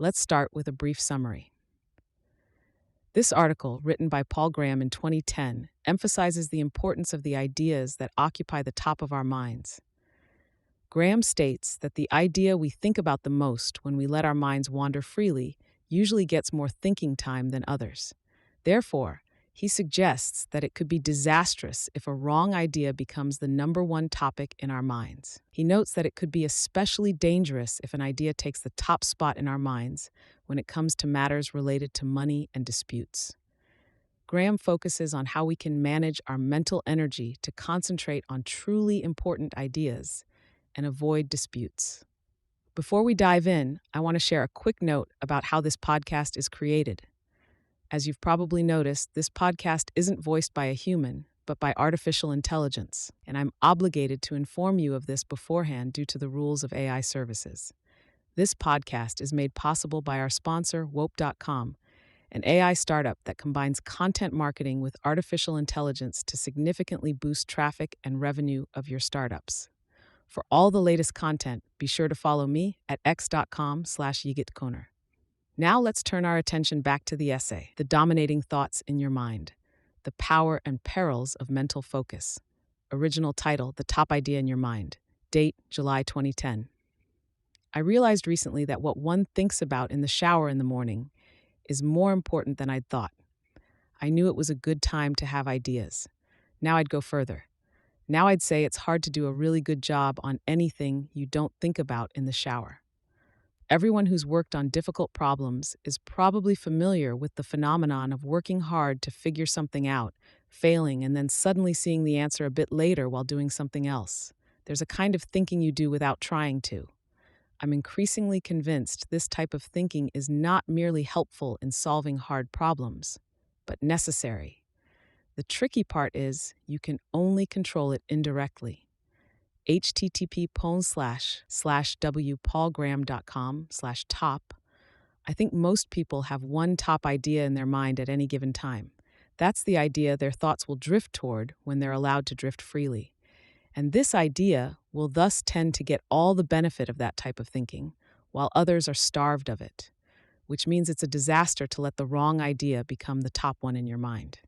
Let's start with a brief summary. This article, written by Paul Graham in 2010, emphasizes the importance of the ideas that occupy the top of our minds. Graham states that the idea we think about the most when we let our minds wander freely usually gets more thinking time than others. Therefore, he suggests that it could be disastrous if a wrong idea becomes the number one topic in our minds. He notes that it could be especially dangerous if an idea takes the top spot in our minds when it comes to matters related to money and disputes. Graham focuses on how we can manage our mental energy to concentrate on truly important ideas and avoid disputes. Before we dive in, I want to share a quick note about how this podcast is created. As you've probably noticed, this podcast isn't voiced by a human, but by artificial intelligence, and I'm obligated to inform you of this beforehand due to the rules of AI services. This podcast is made possible by our sponsor, Wope.com, an AI startup that combines content marketing with artificial intelligence to significantly boost traffic and revenue of your startups. For all the latest content, be sure to follow me at x.com/yigitkoner. Now let's turn our attention back to the essay, The Dominating Thoughts in Your Mind, The Power and Perils of Mental Focus. Original title, The Top Idea in Your Mind. Date, July 2010. I realized recently that what one thinks about in the shower in the morning is more important than I'd thought. I knew it was a good time to have ideas. Now I'd go further. Now I'd say it's hard to do a really good job on anything you don't think about in the shower. Everyone who's worked on difficult problems is probably familiar with the phenomenon of working hard to figure something out, failing, and then suddenly seeing the answer a bit later while doing something else. There's a kind of thinking you do without trying to. I'm increasingly convinced this type of thinking is not merely helpful in solving hard problems, but necessary. The tricky part is you can only control it indirectly. http://wpaulgraham.com/top. I think most people have one top idea in their mind at any given time. That's the idea their thoughts will drift toward when they're allowed to drift freely. And this idea will thus tend to get all the benefit of that type of thinking, while others are starved of it, which means it's a disaster to let the wrong idea become the top one in your mind.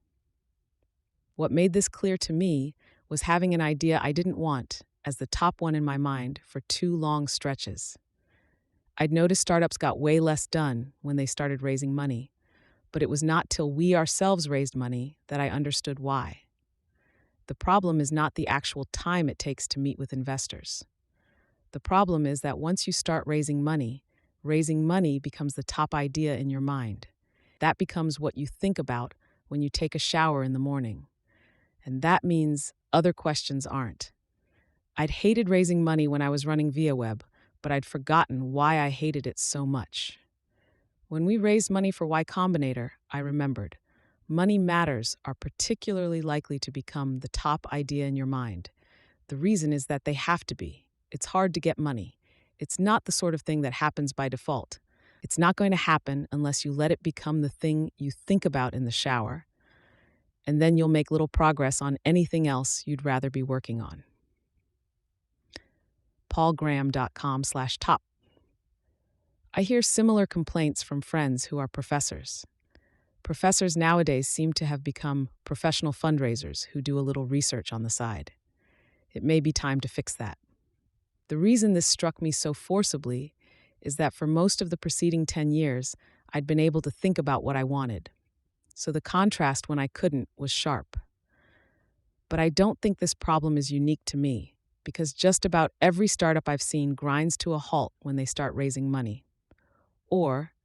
What made this clear to me was having an idea I didn't want as the top one in my mind for 2 long stretches. I'd noticed startups got way less done when they started raising money, but it was not till we ourselves raised money that I understood why. The problem is not the actual time it takes to meet with investors. The problem is that once you start raising money becomes the top idea in your mind. That becomes what you think about when you take a shower in the morning. And that means other questions aren't. I'd hated raising money when I was running ViaWeb, but I'd forgotten why I hated it so much. When we raised money for Y Combinator, I remembered, money matters are particularly likely to become the top idea in your mind. The reason is that they have to be. It's hard to get money. It's not the sort of thing that happens by default. It's not going to happen unless you let it become the thing you think about in the shower, and then you'll make little progress on anything else you'd rather be working on. paulgraham.com/top. I hear similar complaints from friends who are professors. Professors nowadays seem to have become professional fundraisers who do a little research on the side. It may be time to fix that. The reason this struck me so forcibly is that for most of the preceding 10 years, I'd been able to think about what I wanted. So the contrast when I couldn't was sharp. But I don't think this problem is unique to me, because just about every startup I've seen grinds to a halt when they start raising money. Or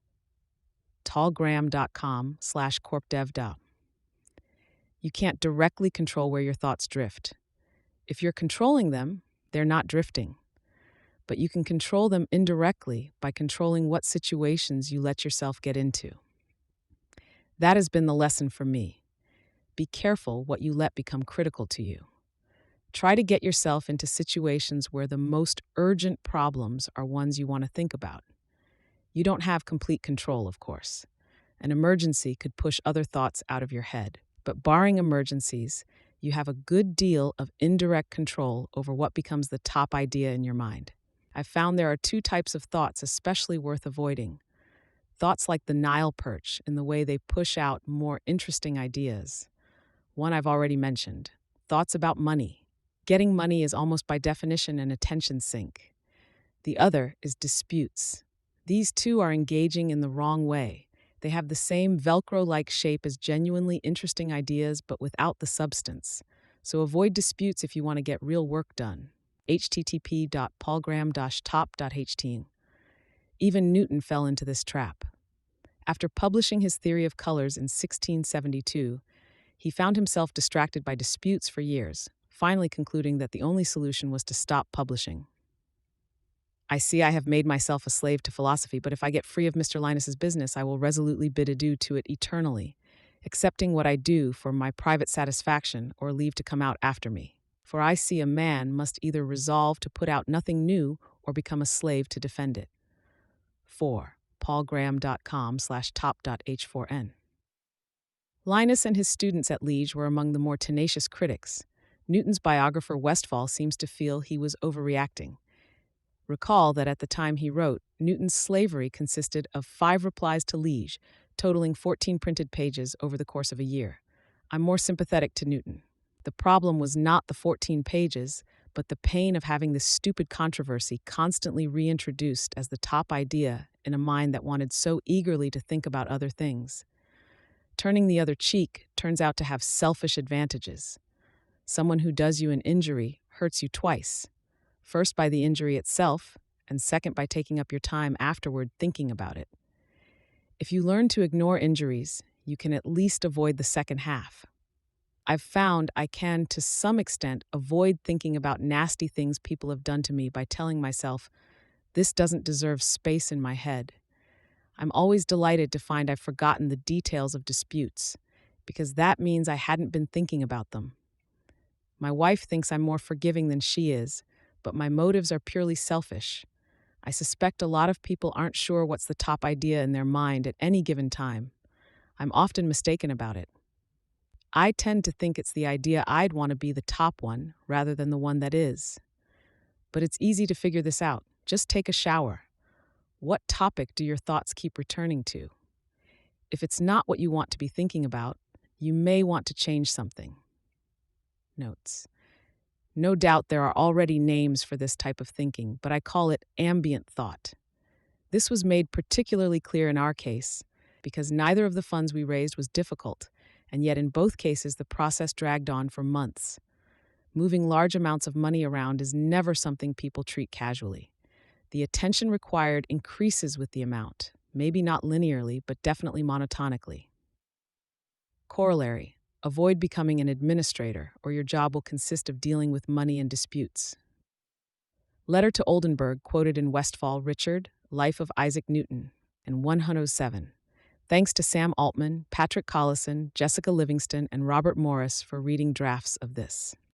tallgraham.com/corpdevda. You can't directly control where your thoughts drift. If you're controlling them, they're not drifting. But you can control them indirectly by controlling what situations you let yourself get into. That has been the lesson for me. Be careful what you let become critical to you. Try to get yourself into situations where the most urgent problems are ones you want to think about. You don't have complete control, of course. An emergency could push other thoughts out of your head. But barring emergencies, you have a good deal of indirect control over what becomes the top idea in your mind. I've found there are 2 types of thoughts especially worth avoiding. Thoughts like the Nile perch in the way they push out more interesting ideas. One I've already mentioned, thoughts about money. Getting money is almost by definition an attention sink. The other is disputes. These two are engaging in the wrong way. They have the same Velcro-like shape as genuinely interesting ideas, but without the substance. So avoid disputes if you want to get real work done. http://paulgraham-top.ht. Even Newton fell into this trap. After publishing his theory of colors in 1672, he found himself distracted by disputes for years, finally concluding that the only solution was to stop publishing. I see I have made myself a slave to philosophy, but if I get free of Mr. Linus's business, I will resolutely bid adieu to it eternally, accepting what I do for my private satisfaction or leave to come out after me. For I see a man must either resolve to put out nothing new or become a slave to defend it. 4. paulgraham.com/top.h4n. Linus and his students at Liege were among the more tenacious critics. Newton's biographer Westphal seems to feel he was overreacting. Recall that at the time he wrote, Newton's slavery consisted of 5 replies to Liege, totaling 14 printed pages over the course of a year. I'm more sympathetic to Newton. The problem was not the 14 pages, but the pain of having this stupid controversy constantly reintroduced as the top idea in a mind that wanted so eagerly to think about other things. Turning the other cheek turns out to have selfish advantages. Someone who does you an injury hurts you twice. First by the injury itself, and second by taking up your time afterward thinking about it. If you learn to ignore injuries, you can at least avoid the second half. I've found I can, to some extent, avoid thinking about nasty things people have done to me by telling myself, this doesn't deserve space in my head. I'm always delighted to find I've forgotten the details of disputes, because that means I hadn't been thinking about them. My wife thinks I'm more forgiving than she is, but my motives are purely selfish. I suspect a lot of people aren't sure what's the top idea in their mind at any given time. I'm often mistaken about it. I tend to think it's the idea I'd want to be the top one rather than the one that is. But it's easy to figure this out. Just take a shower. What topic do your thoughts keep returning to? If it's not what you want to be thinking about, you may want to change something. Notes. No doubt there are already names for this type of thinking, but I call it ambient thought. This was made particularly clear in our case because neither of the funds we raised was difficult, and yet in both cases the process dragged on for months. Moving large amounts of money around is never something people treat casually. The attention required increases with the amount, maybe not linearly, but definitely monotonically. Corollary. Avoid becoming an administrator, or your job will consist of dealing with money and disputes. Letter to Oldenburg quoted in Westphal, Richard, Life of Isaac Newton, in 107. Thanks to Sam Altman, Patrick Collison, Jessica Livingston, and Robert Morris for reading drafts of this.